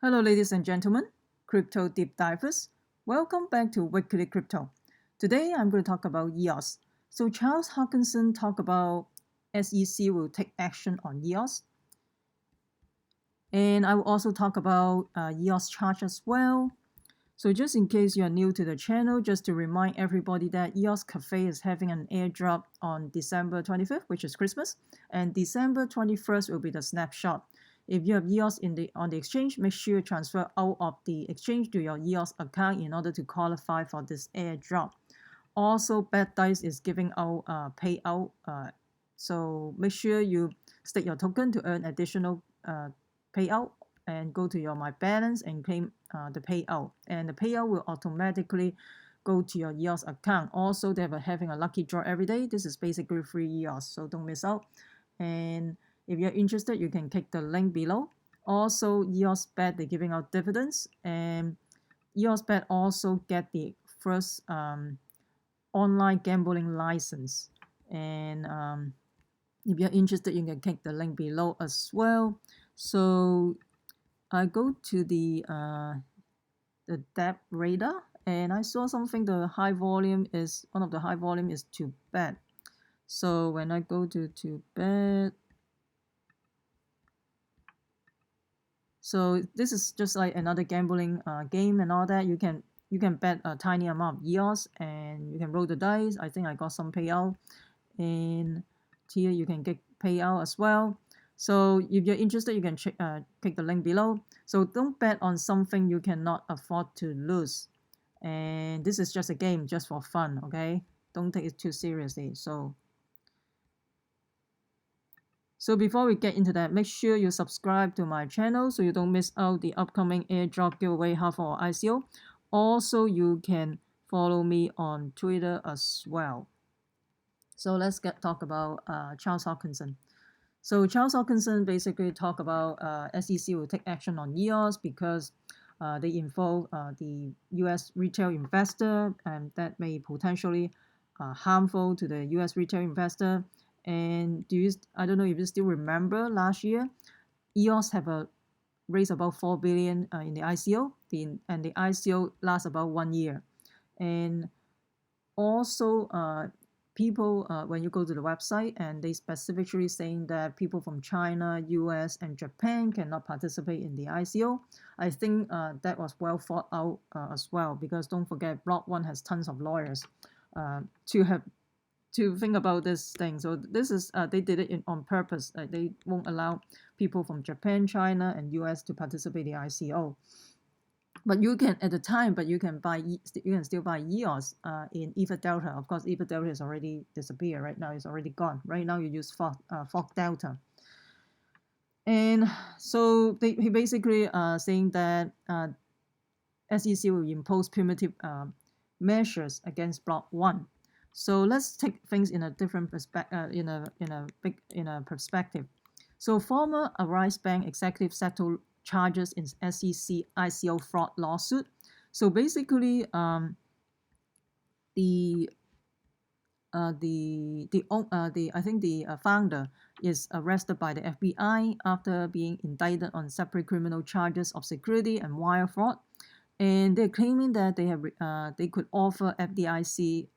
Hello, ladies and gentlemen, crypto deep divers. Welcome back to Weekly Crypto. Today, I'm going to talk about EOS. So Charles Hoskinson talked about SEC will take action on EOS. And I will also talk about EOS Charge as well. So just in case you're new to the channel, just to remind everybody that EOS Cafe is having an airdrop on December 25th, which is Christmas, and December 21st will be the snapshot. If you have EOS on the exchange, make sure you transfer out of the exchange to your EOS account in order to qualify for this airdrop. Also, BetDice is giving out payout, so make sure you stake your token to earn additional payout and go to your My Balance and claim the payout. And the payout will automatically go to your EOS account. Also, they're having a lucky draw every day. This is basically free EOS, so don't miss out. And if you're interested, you can click the link below. Also, EOSBET, they're giving out dividends. And EOSBET also get the first online gambling license. And if you're interested, you can click the link below as well. So I go to the dApp radar, and I saw something. The high volume is one of the high volume is to bet. So when I go to bet, so this is just like another gambling game and all that. You can bet a tiny amount of EOS and you can roll the dice. I think I got some payout, and here you can get payout as well. So if you're interested, you can click the link below. So don't bet on something you cannot afford to lose. And this is just a game, just for fun, okay? Don't take it too seriously. So before we get into that, make sure you subscribe to my channel so you don't miss out the upcoming airdrop giveaway half our ICO. Also, you can follow me on Twitter as well. So let's talk about Charles Hoskinson. So Charles Hoskinson basically talked about SEC will take action on EOS because they involve the US retail investor, and that may potentially harmful to the US retail investor. And I don't know if you still remember last year, EOS have raised about 4 billion in the ICO, and the ICO lasts about 1 year. And also people, when you go to the website, and they specifically saying that people from China, US, and Japan cannot participate in the ICO. I think that was well thought out as well, because don't forget, Block 1 has tons of lawyers to think about this thing. So this is they did it on purpose. They won't allow people from Japan, China, and US to participate in the ICO. But you can at the time, but you can still buy EOS in Ether Delta. Of course, Ether Delta has already disappeared right now. It's already gone. Right now, you use Fog Delta. And so he basically saying that SEC will impose punitive measures against Block 1. So let's take things in a different perspective. In a perspective. So former AriseBank executive settled charges in SEC ICO fraud lawsuit. So basically, I think the founder is arrested by the FBI after being indicted on separate criminal charges of security and wire fraud, and they're claiming that they could offer FDIC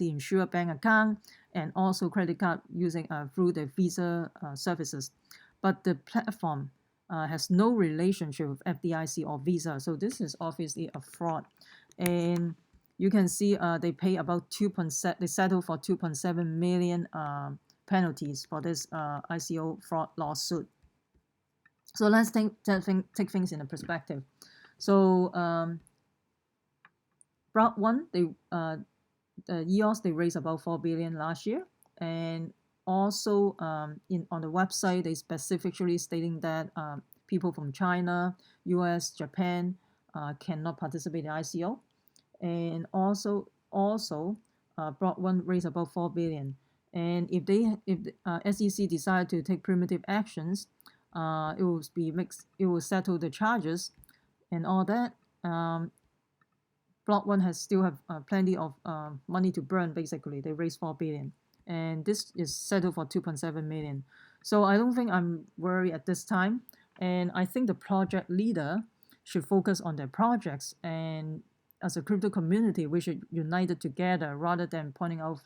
insured bank account and also credit card using through the Visa services, but the platform has no relationship with FDIC or Visa. So this is obviously a fraud. And you can see they pay about they settle for 2.7 million penalties for this ICO fraud lawsuit. So let's take things in a perspective. So Block 1, the EOS, they raised about 4 billion last year, and also on the website they specifically stating that people from China, US, Japan cannot participate in ICO, and also Block 1 raised about 4 billion. And if SEC decide to take primitive actions, it will settle the charges and all that. Block 1 still have plenty of money to burn. Basically, they raised 4 billion, and this is settled for 2.7 million. So I don't think I'm worried at this time. And I think the project leader should focus on their projects, and as a crypto community, we should unite it together rather than pointing out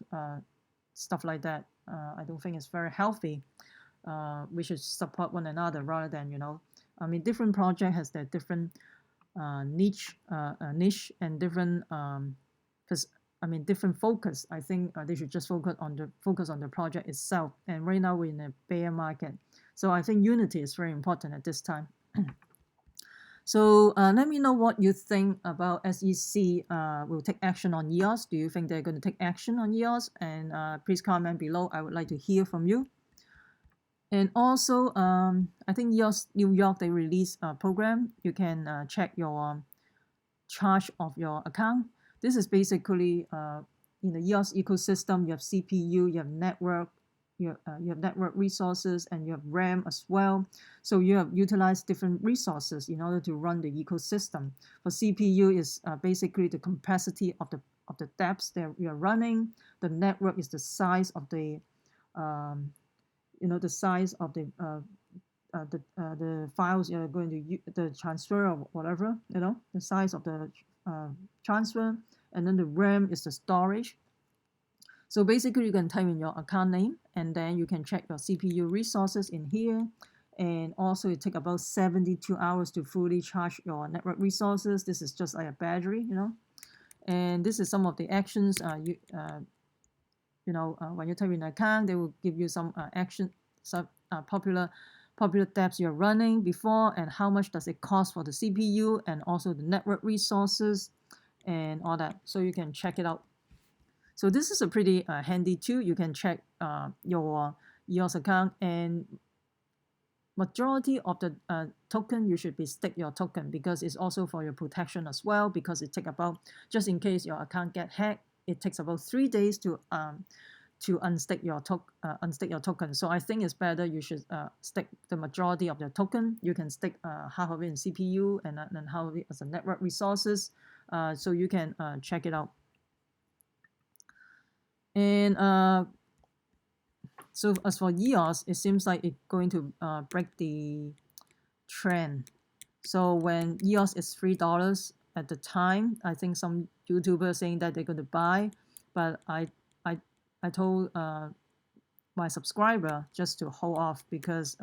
stuff like that. I don't think it's very healthy. We should support one another rather than, I mean, different project has their different niche and different different focus. I think they should just focus on the project itself. And right now we're in a bear market, so I think unity is very important at this time. So let me know what you think about SEC will take action on EOS. Do you think they're going to take action on EOS? And please comment below. I would like to hear from you. And also, I think EOS New York, they released a program. You can check your charge of your account. This is basically in the EOS ecosystem, you have CPU, you have network, you have network resources, and you have RAM as well. So you have utilized different resources in order to run the ecosystem. For CPU is basically the capacity of the dApps that you are running. The network is the size of the the size of the files you're going to the transfer or whatever, the size of the transfer, and then the RAM is the storage. So basically you can type in your account name, and then you can check your CPU resources in here. And also it takes about 72 hours to fully charge your network resources. This is just like a battery, and this is some of the actions when you type in an account, they will give you some popular dApps you're running before, and how much does it cost for the CPU, and also the network resources and all that. So you can check it out. So this is a pretty handy tool. You can check your EOS account, and majority of the token, you should be stake your token, because it's also for your protection as well, because it takes about, just in case your account get hacked, it takes about 3 days to unstake your token. So I think it's better you should stake the majority of the token. You can stake half of it in CPU and then half of it as a network resources. So you can check it out. And so as for EOS, it seems like it's going to break the trend. So when EOS is $3 at the time, I think some YouTubers saying that they're going to buy, but I told my subscriber just to hold off, because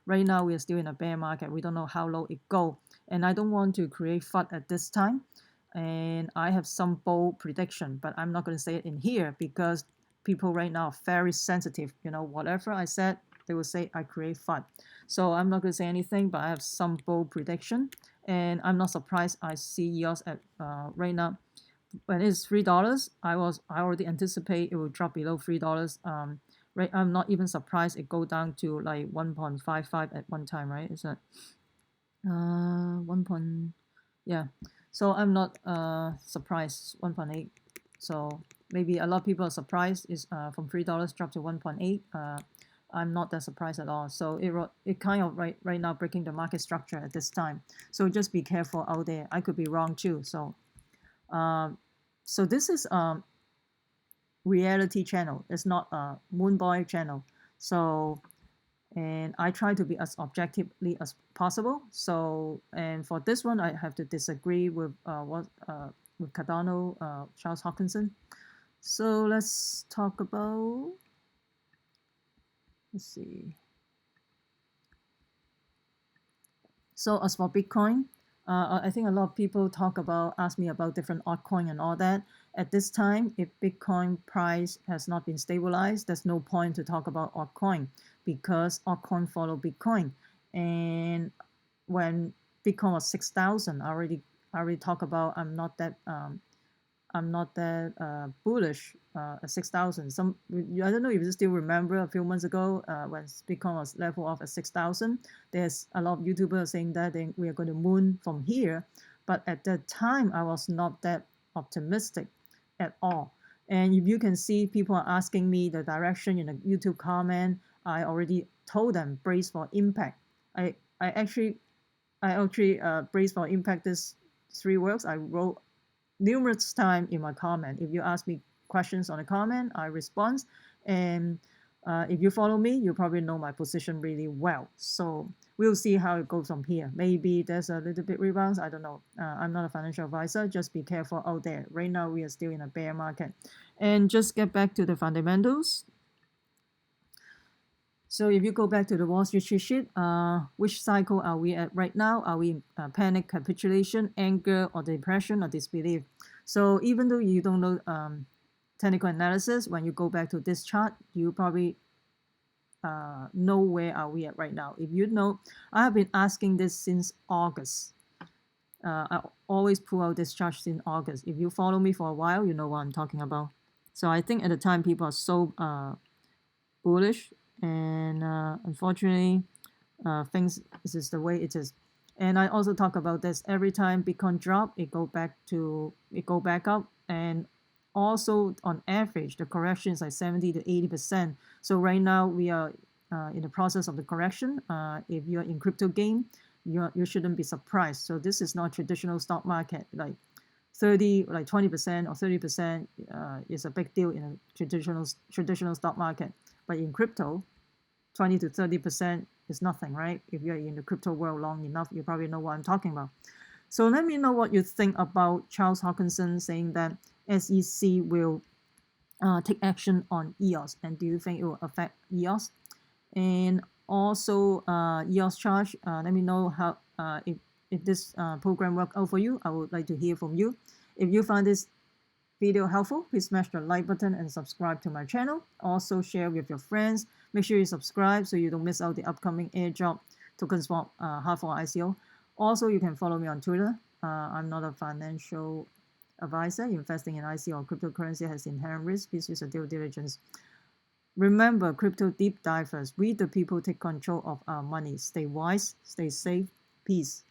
right now we are still in a bear market. We don't know how low it go, and I don't want to create FUD at this time. And I have some bold prediction, but I'm not going to say it in here, because people right now are very sensitive. Whatever I said, they will say I create FUD. So I'm not going to say anything, but I have some bold prediction, and I'm not surprised. I see EOS at right now when it's $3. I already anticipate it will drop below $3. Right, I'm not even surprised it go down to like 1.55 at one time, right? Is that 1. Yeah. So I'm not surprised 1.8. So maybe a lot of people are surprised is from $3 dropped to 1.8. I'm not that surprised at all. So it kind of right now breaking the market structure at this time. So just be careful out there. I could be wrong too. So so this is reality channel. It's not a Moonboy channel. So, and I try to be as objectively as possible. So, and for this one, I have to disagree with Cardano, Charles Hoskinson. So let's talk about, let's see. So as for Bitcoin, I think a lot of people ask me about different altcoin and all that. At this time, if Bitcoin price has not been stabilized, there's no point to talk about altcoin, because altcoin follow Bitcoin. And when Bitcoin was 6,000, I already talked about I'm not that bullish at 6,000. I don't know if you still remember a few months ago when Bitcoin was level off at 6,000. There's a lot of YouTubers saying that we are going to moon from here, but at that time I was not that optimistic at all. And if you can see, people are asking me the direction in the YouTube comment. I already told them brace for impact. I actually brace for impact. This 3 words I wrote numerous times in my comment. If you ask me questions on the comment, I respond. And if you follow me, you probably know my position really well. So we'll see how it goes from here. Maybe there's a little bit rebounds. I don't know. I'm not a financial advisor. Just be careful out there. Right now, we are still in a bear market. And just get back to the fundamentals. So if you go back to the Wall Street cheat sheet, which cycle are we at right now? Are we in panic, capitulation, anger, or depression, or disbelief? So even though you don't know technical analysis, when you go back to this chart, you probably know where are we at right now. If you know, I have been asking this since August. I always pull out this chart since August. If you follow me for a while, you know what I'm talking about. So I think at the time people are so bullish, and unfortunately, things this is the way it is. And I also talk about this every time Bitcoin drop, it go back up, and also on average the correction is like 70 to 80%. So right now we are in the process of the correction. If you're in crypto game, you shouldn't be surprised. So this is not traditional stock market like 20% or 30% is a big deal in a traditional stock market. But in crypto, 20 to 30% is nothing, right? If you're in the crypto world long enough, you probably know what I'm talking about. So let me know what you think about Charles Hoskinson saying that SEC will take action on EOS, and do you think it will affect EOS? And also EOS Charge, let me know how if this program worked out for you. I would like to hear from you. If you find this video helpful, please smash the like button and subscribe to my channel. Also share with your friends. Make sure you subscribe so you don't miss out the upcoming airdrop token swap half hour ICO. Also, you can follow me on Twitter. I'm not a financial advisor. Investing in ICO or cryptocurrency has inherent risk. Please use your due diligence. Remember, crypto deep divers. We the people take control of our money. Stay wise, stay safe. Peace.